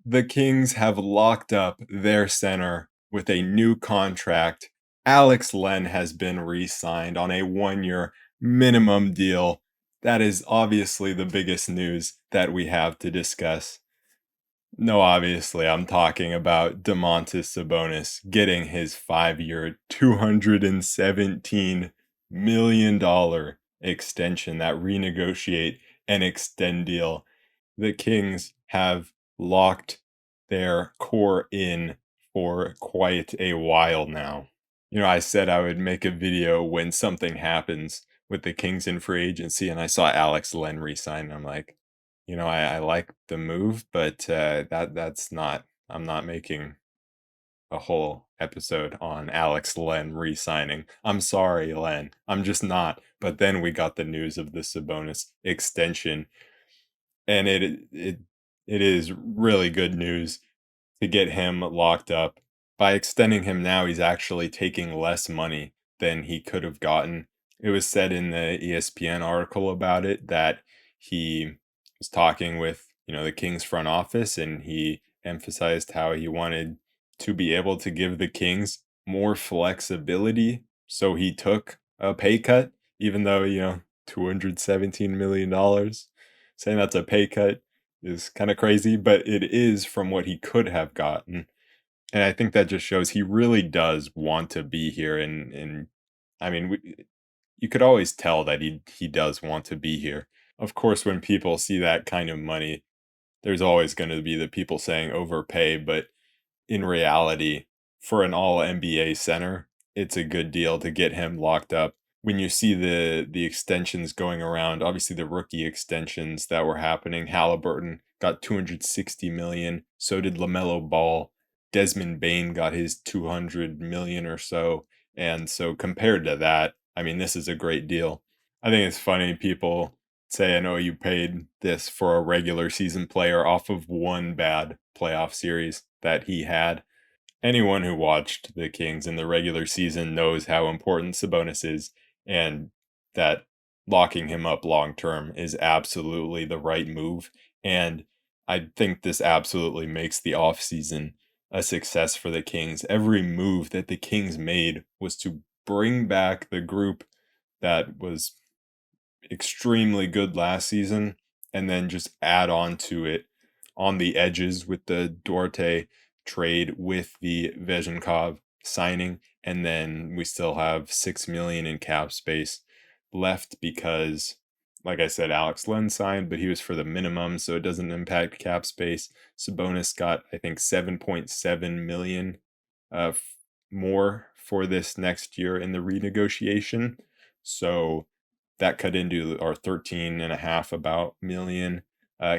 The Kings have locked up their center with a new contract. Alex Len has been re signed on a 1 year minimum deal. That is obviously the biggest news that we have to discuss. No, obviously, I'm talking about Domantas Sabonis getting his 5 year, $217 million extension, that renegotiate and extend deal. The Kings have locked their core in for quite a while now. I said I would make a video when something happens with the Kings in free agency, and I saw Alex Len resign. And I'm like, I like the move, but that's not. I'm not making a whole episode on Alex Len re-signing. I'm sorry, Len. I'm just not. But then we got the news of the Sabonis extension, and it is really good news to get him locked up. By extending him now, he's actually taking less money than he could have gotten. It was said in the ESPN article about it that he was talking with, the Kings front office, and he emphasized how he wanted to be able to give the Kings more flexibility. So he took a pay cut, even though, $217 million. Saying that's a pay cut is kind of crazy, but it is from what he could have gotten. And I think that just shows he really does want to be here. And I mean, you could always tell that he does want to be here. Of course, when people see that kind of money, there's always going to be the people saying overpay, but in reality, for an all NBA center, it's a good deal to get him locked up. When you see the extensions going around, obviously the rookie extensions that were happening, Halliburton got 260 million, so did LaMelo Ball. Desmond Bain got his 200 million or so. And so compared to that, I mean, this is a great deal. I think it's funny people saying, "Oh, you paid this for a regular season player off of one bad playoff series that he had." Anyone who watched the Kings in the regular season knows how important Sabonis is, and that locking him up long term is absolutely the right move. And I think this absolutely makes the offseason a success for the Kings. Every move that the Kings made was to bring back the group that was extremely good last season and then just add on to it on the edges with the Duarte trade, with the Vezenkov signing, and then we still have 6 million in cap space left because, like I said, Alex Len signed, but he was for the minimum, so it doesn't impact cap space. Sabonis got, I think, 7.7 million more for this next year in the renegotiation. So that cut into our 13 and a half about million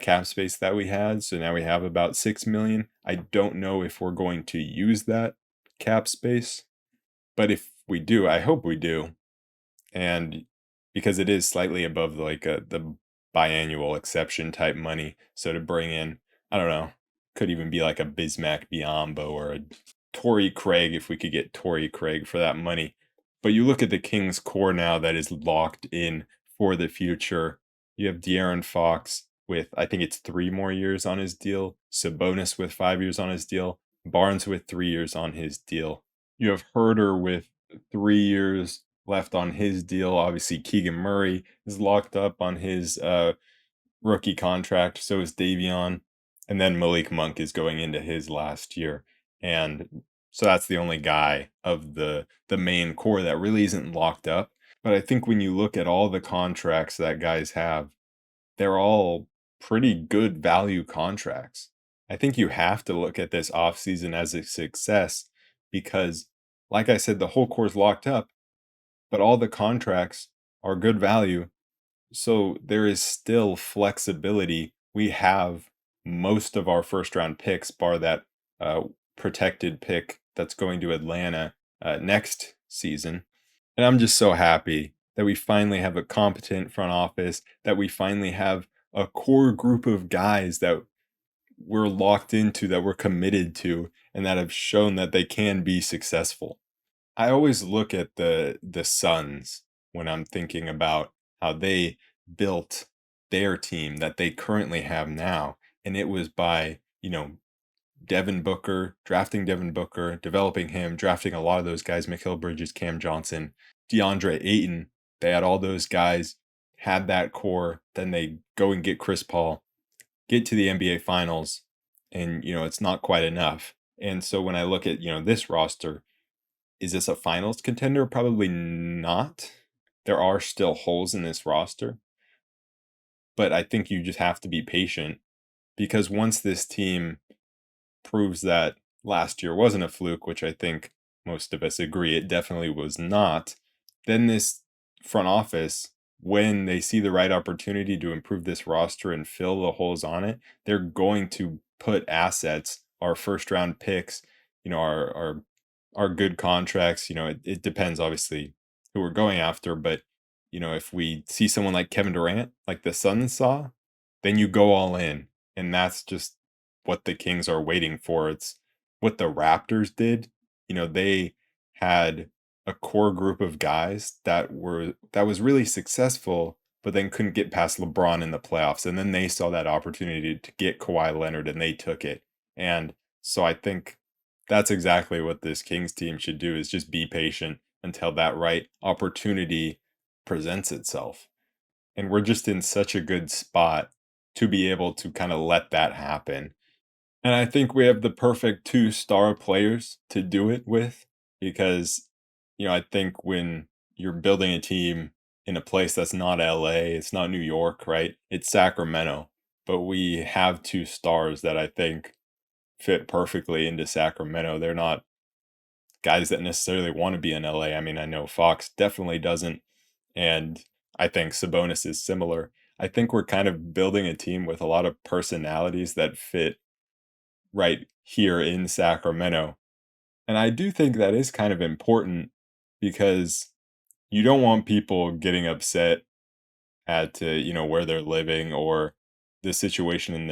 cap space that we had. So now we have about 6 million. I don't know if we're going to use that cap space, but if we do, I hope we do. And because it is slightly above like the biannual exception type money. So to bring in, I don't know, could even be like a Bismack Biombo or a Torrey Craig if we could get Torrey Craig for that money. But you look at the Kings core now that is locked in for the future. You have De'Aaron Fox with, I think it's 3 more years on his deal, Sabonis with 5 years on his deal, Barnes with 3 years on his deal. You have Herder with 3 years left on his deal. Obviously, Keegan Murray is locked up on his rookie contract. So is Davion. And then Malik Monk is going into his last year. And so that's the only guy of the main core that really isn't locked up. But I think when you look at all the contracts that guys have, they're all pretty good value contracts. I think you have to look at this offseason as a success because, like I said, the whole core's locked up, but all the contracts are good value. So there is still flexibility. We have most of our first round picks, bar that uh, protected pick that's going to Atlanta next season. And I'm just so happy that we finally have a competent front office, that we finally have a core group of guys that we're locked into, that we're committed to, and that have shown that they can be successful. I always look at the Suns when I'm thinking about how they built their team that they currently have now, and it was by, Devin Booker, drafting Devin Booker, developing him, drafting a lot of those guys, Mikal Bridges, Cam Johnson, DeAndre Ayton. They had all those guys, had that core. Then they go and get Chris Paul, get to the NBA Finals, and it's not quite enough. And so when I look at this roster, is this a finals contender? Probably not. There are still holes in this roster, but I think you just have to be patient because once this team proves that last year wasn't a fluke, which I think most of us agree it definitely was not, then this front office, when they see the right opportunity to improve this roster and fill the holes on it, they're going to put assets, our first round picks, our good contracts. It depends obviously who we're going after, but if we see someone like Kevin Durant, like the Suns saw, then you go all in. And that's just what the Kings are waiting for. It's what the Raptors did. They had a core group of guys that was really successful, but then couldn't get past LeBron in the playoffs. And then they saw that opportunity to get Kawhi Leonard and they took it. And so I think that's exactly what this Kings team should do is just be patient until that right opportunity presents itself. And we're just in such a good spot to be able to kind of let that happen. And I think we have the perfect two-star players to do it with because, I think when you're building a team in a place that's not LA, it's not New York, right? It's Sacramento. But we have two stars that I think fit perfectly into Sacramento. They're not guys that necessarily want to be in LA. I mean, I know Fox definitely doesn't. And I think Sabonis is similar. I think we're kind of building a team with a lot of personalities that fit right here in Sacramento. And I do think that is kind of important because you don't want people getting upset at where they're living or the situation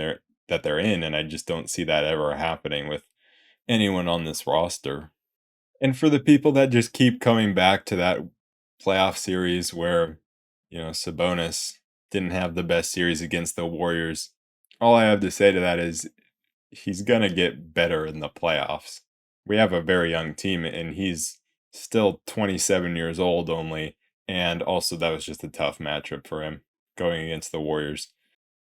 that they're in, and I just don't see that ever happening with anyone on this roster. And for the people that just keep coming back to that playoff series where, Sabonis didn't have the best series against the Warriors, all I have to say to that is he's going to get better in the playoffs. We have a very young team, and he's still 27 years old only. And also, that was just a tough matchup for him going against the Warriors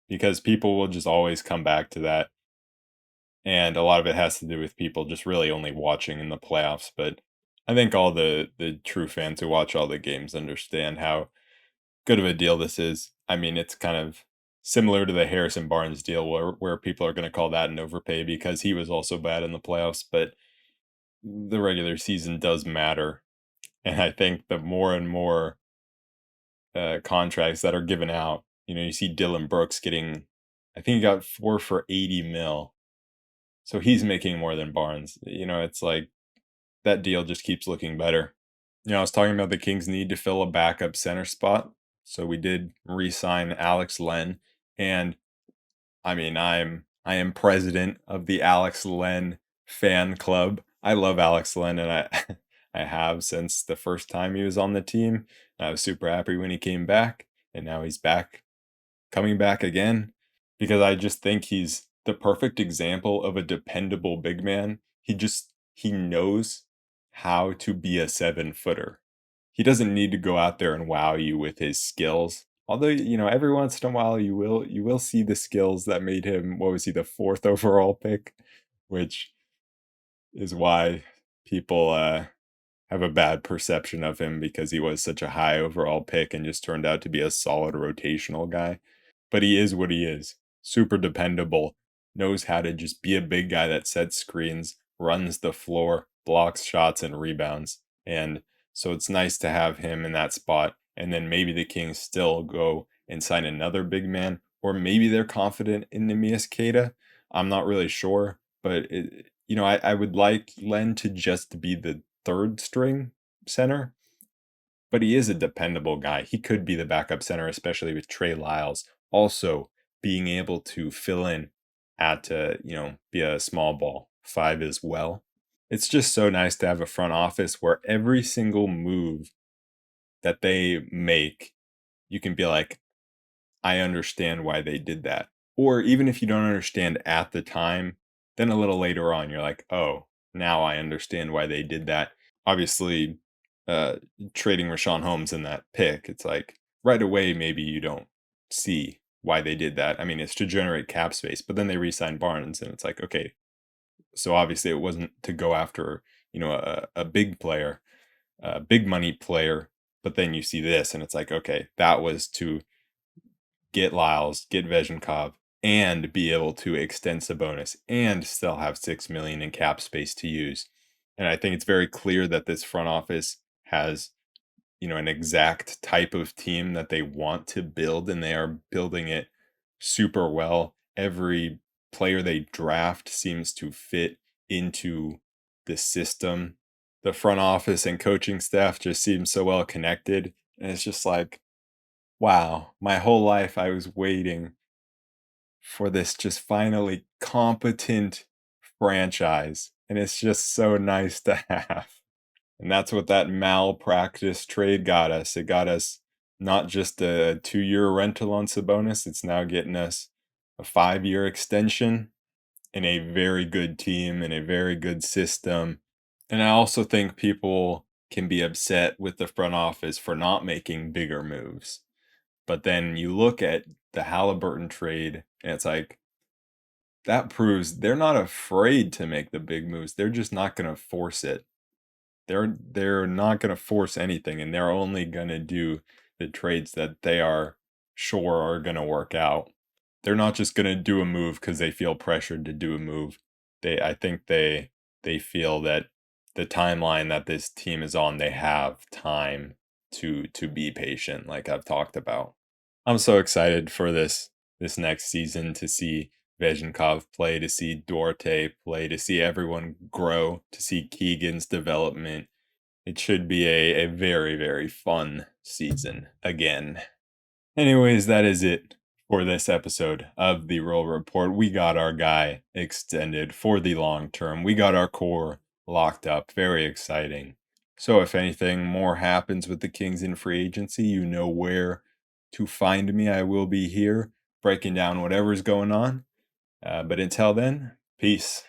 because people will just always come back to that. And a lot of it has to do with people just really only watching in the playoffs. But I think all the true fans who watch all the games understand how good of a deal this is. I mean, it's kind of similar to the Harrison Barnes deal where people are going to call that an overpay because he was also bad in the playoffs, but the regular season does matter. And I think the more and more contracts that are given out, you see Dylan Brooks getting, I think he got 4 for 80 mil. So he's making more than Barnes. It's like that deal just keeps looking better. I was talking about the Kings need to fill a backup center spot. So we did re-sign Alex Len. And I mean, I am president of the Alex Len fan club. I love Alex Len and I I have since the first time he was on the team. I was super happy when he came back and now he's back coming back again because I just think he's the perfect example of a dependable big man. He knows how to be a 7-footer. He doesn't need to go out there and wow you with his skills. Although, every once in a while you will see the skills that made him, what was he, the 4th overall pick, which is why people have a bad perception of him because he was such a high overall pick and just turned out to be a solid rotational guy. But he is what he is. Super dependable, knows how to just be a big guy that sets screens, runs the floor, blocks shots, and rebounds. And so it's nice to have him in that spot. And then maybe the Kings still go and sign another big man, or maybe they're confident in Nemias Queta. I'm not really sure, but I would like Len to just be the third string center, but he is a dependable guy. He could be the backup center, especially with Trey Lyles also being able to fill in at, be a small ball 5 as well. It's just so nice to have a front office where every single move that they make, you can be like, I understand why they did that. Or even if you don't understand at the time, Then a little later on, you're like, oh, now I understand why they did that. Obviously, uh, trading Rashawn Holmes in that pick, it's like right away, maybe you don't see why they did that. I mean, it's to generate cap space, but then they re-signed Barnes, and it's like, okay, so obviously it wasn't to go after, a big player, a big money player. But then you see this, and it's like, okay, that was to get Lyles, get Vegenkov, and be able to extend Sabonis and still have 6 million in cap space to use. And I think it's very clear that this front office has, an exact type of team that they want to build, and they are building it super well. Every player they draft seems to fit into the system. The front office and coaching staff just seem so well connected. And it's just like, wow, my whole life I was waiting for this just finally competent franchise. And it's just so nice to have. And that's what that malpractice trade got us. It got us not just a 2-year rental on Sabonis, it's now getting us a 5-year extension in a very good team and a very good system. And I also think people can be upset with the front office for not making bigger moves. But then you look at the Halliburton trade, and it's like, that proves they're not afraid to make the big moves. They're just not going to force it. They're not going to force anything, and they're only going to do the trades that they are sure are going to work out. They're not just going to do a move because they feel pressured to do a move. I think they feel that the timeline that this team is on, they have time to be patient, like I've talked about. I'm so excited for this next season to see Vegenkov play, to see Duarte play, to see everyone grow, to see Keegan's development. It should be a very, very fun season again. Anyways, that is it for this episode of the Roll Report. We got our guy extended for the long term. We got our core locked up. Very exciting. So if anything more happens with the Kings in free agency, you know where to find me. I will be here breaking down whatever's going on. But until then, peace.